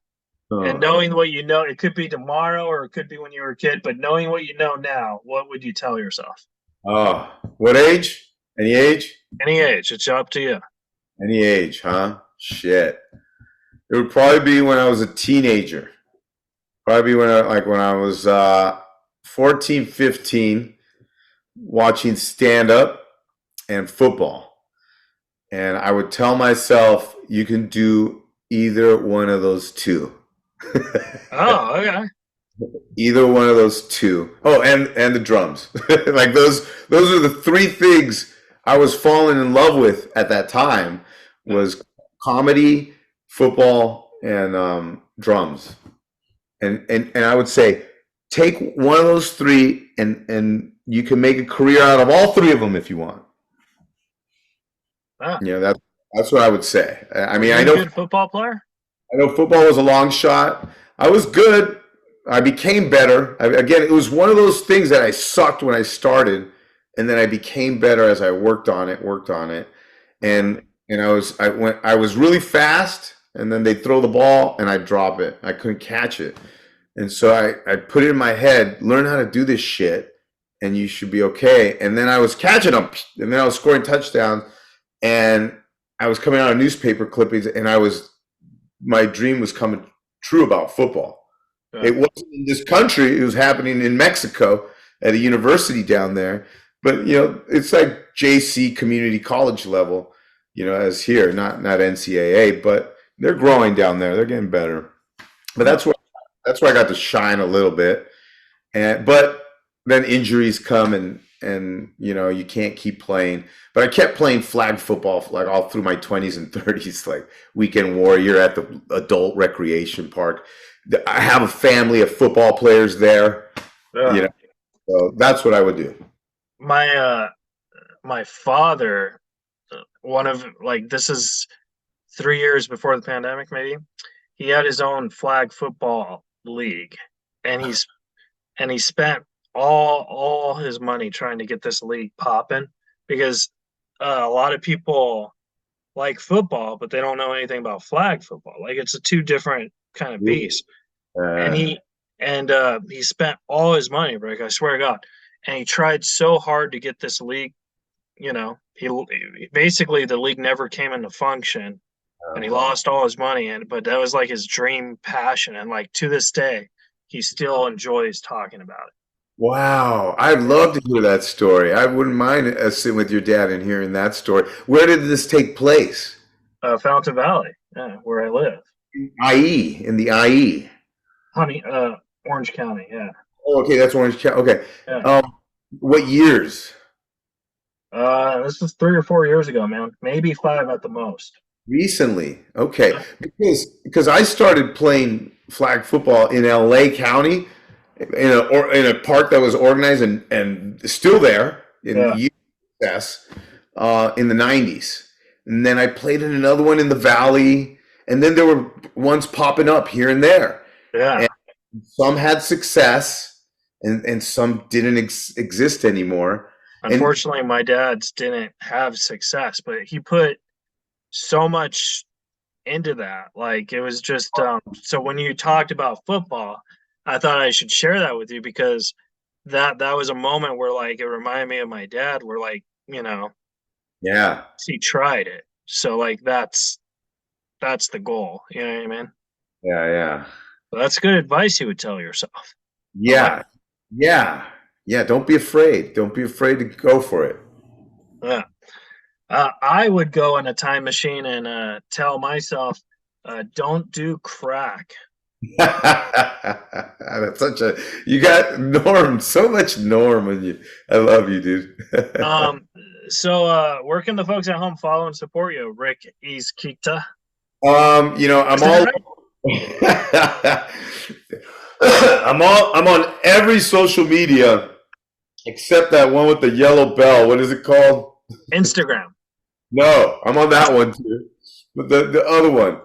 and knowing what you know, it could be tomorrow or it could be when you were a kid, but knowing what you know now, what would you tell yourself? Oh, what age? Any age? Any age. It's up to you. Any age, huh? Shit. It would probably be when I was a teenager. Probably when I was 14, 15, watching stand-up and football. And I would tell myself, you can do either one of those two. Oh, okay. Either one of those two. Oh, and the drums. Like those are the 3 things I was falling in love with at that time was comedy, football, and drums. And I would say take one of those 3 and you can make a career out of all 3 of them if you want. Ah. You know, that's what I would say. I mean, Were you I know a good football player? I know football was a long shot. I was good. I became better. Again, it was one of those things that I sucked when I started, and then I became better as I worked on it. And I was really fast, and then they'd throw the ball, and I'd drop it. I couldn't catch it. And so I put it in my head, learn how to do this shit, and you should be okay. And then I was catching them, and then I was scoring touchdowns, and I was coming out of newspaper clippings, and my dream was coming true about football. Yeah. It wasn't in this country. It was happening in Mexico at a university down there. But, you know, it's like JC community college level, you know, as here, not NCAA, but they're growing down there. They're getting better. But that's where I got to shine a little bit. But then injuries come and you know, you can't keep playing. But I kept playing flag football like all through my 20s and 30s, like weekend warrior at the adult recreation park. I have a family of football players there. Yeah. You know, so that's what I would do. My father, this is 3 years before the pandemic, maybe. He had his own flag football league, and he spent all his money trying to get this league popping because a lot of people like football, but they don't know anything about flag football. Like it's a two different kind of beast. And Uh, he spent all his money, Rick. I swear to God. And he tried so hard to get this league. You know, he basically the league never came into function, and he lost all his money. And but that was like his dream passion, and like to this day, he still enjoys talking about it. wow, I'd love to hear that story. I wouldn't mind sitting with your dad and hearing that story. Where did this take place? Fountain Valley, yeah, where I live. IE, in the IE. Honey, Orange County, yeah, Oh, okay, that's Orange County. Okay. yeah. What years? This was 3 or 4 years ago, man. Maybe 5 at the most. Recently. Okay. Because I started playing flag football in LA County in a park that was organized and still there in Yeah, USS in the 90s. And then I played in another one in the Valley, and then there were ones popping up here and there. yeah. And some had success and some didn't exist anymore. And Unfortunately, my dad's didn't have success, but he put so much into that. Like it was just so when you talked about football, I thought I should share that with you because that was a moment where like it reminded me of my dad where like, yeah. he tried it. So like that's the goal. You know what I mean? Yeah, yeah. So that's good advice you would tell yourself. I like Yeah. Yeah. Yeah, don't be afraid. Don't be afraid to go for it. it. Yeah. I would go in a time machine and tell myself, don't do crack. That's such a you got Norm, so much Norm in you. I love you, dude. So where can the folks at home follow and support you, Rick Izquieta? I'm Is that all right? I'm on every social media except that one with the yellow bell. What is it called? Instagram, No, I'm on that one too. But the other one.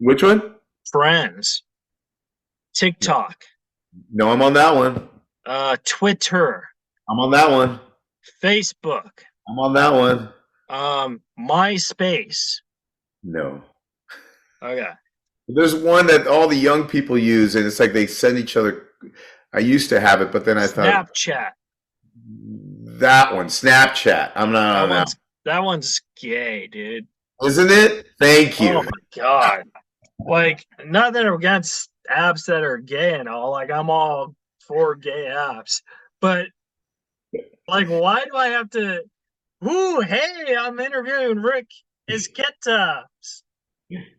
Which one? Friends, TikTok, No, I'm on that one. Twitter, I'm on that one. Facebook, I'm on that one. MySpace. No. Okay. There's one that all the young people use, and it's like they send each other. I used to have it, but then I thought Snapchat. that one, Snapchat. I'm not That on that one's that one's gay, dude. one. Isn't it? Thank you. Oh my god. Like, not that I'm against apps that are gay and all. Like, I'm all for gay apps, but like, why do I have to? Ooh, hey, I'm interviewing Rick Izqueta.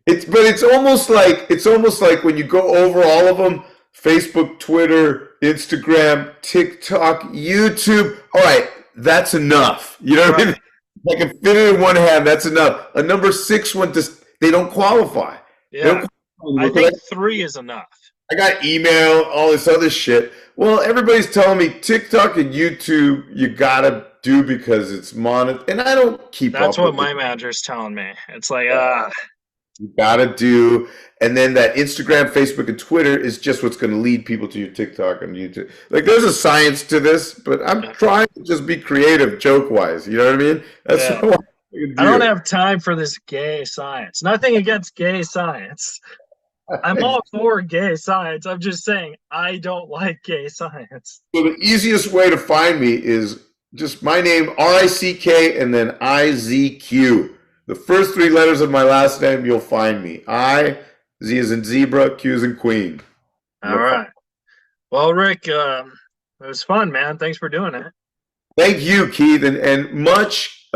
It's almost like when you go over all of them: Facebook, Twitter, Instagram, TikTok, YouTube. All right, that's enough. You know what I Right. mean? I can fit it in one hand. That's enough. A number six one just they don't qualify. They don't Yeah. qualify I because think 3 is enough. I got email, all this other shit. Well, everybody's telling me TikTok and YouTube you gotta do because it's and I don't keep That's up what with my it. manager's telling me. It's like, You gotta do, and then that Instagram, Facebook, and Twitter is just what's going to lead people to your TikTok and YouTube. Like, there's a science to this, but I'm trying to just be creative, joke wise. You know what I mean? That's yeah. what I can I don't do. have time for this gay science. Nothing against gay science. I'm all for gay science. I'm just saying I don't like gay science. So the easiest way to find me is just my name, RICK, and then IZQ. The first 3 letters of my last name, you'll find me. Z is in zebra, Q is in queen. All right. Well, Rick, it was fun, man. Thanks for doing it. Thank you, Keith, and much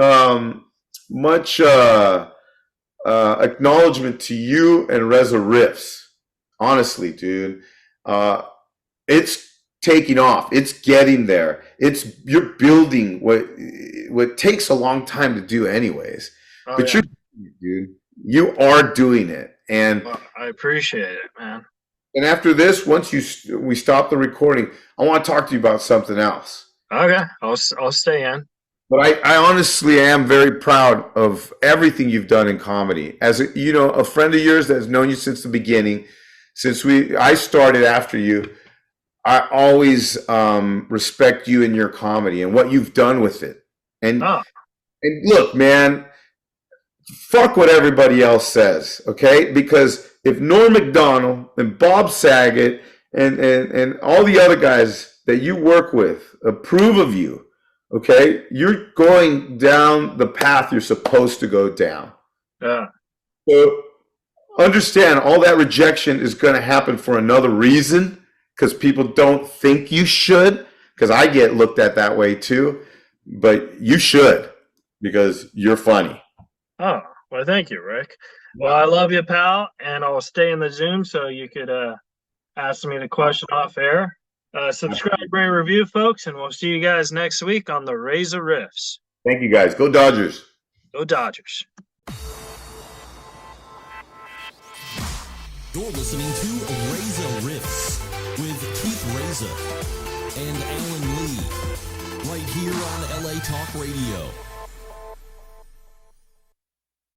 acknowledgement to you and Reza Riffs. Honestly, dude, it's taking off. It's getting there. You're building what takes a long time to do, anyways. Oh, But yeah. dude, you are doing it, and Well, I appreciate it, man. after this, once we stop the recording, I want to talk to you about something else. Okay, I'll stay in. But I honestly am very proud of everything you've done in comedy. As a friend of yours that has known you since the beginning, since I started after you, I always respect you and your comedy and what you've done with it. And Oh, And look, man, fuck what everybody else says, okay? Because if Norm Macdonald and Bob Saget and all the other guys that you work with approve of you, okay, you're going down the path you're supposed to go down. Yeah. So understand all that rejection is going to happen for another reason, because people don't think you should, because I get looked at that way too, but you should, because you're funny. Oh, well, thank you, Rick. Well, I love you, pal, and I'll stay in the Zoom so you could ask me the question off air. Subscribe, rate, review, folks, and we'll see you guys next week on the Reza Riffs. Thank you, guys. Go Dodgers. Go Dodgers. You're listening to Reza Riffs with Keith Reza and Alan Lee, right here on LA Talk Radio.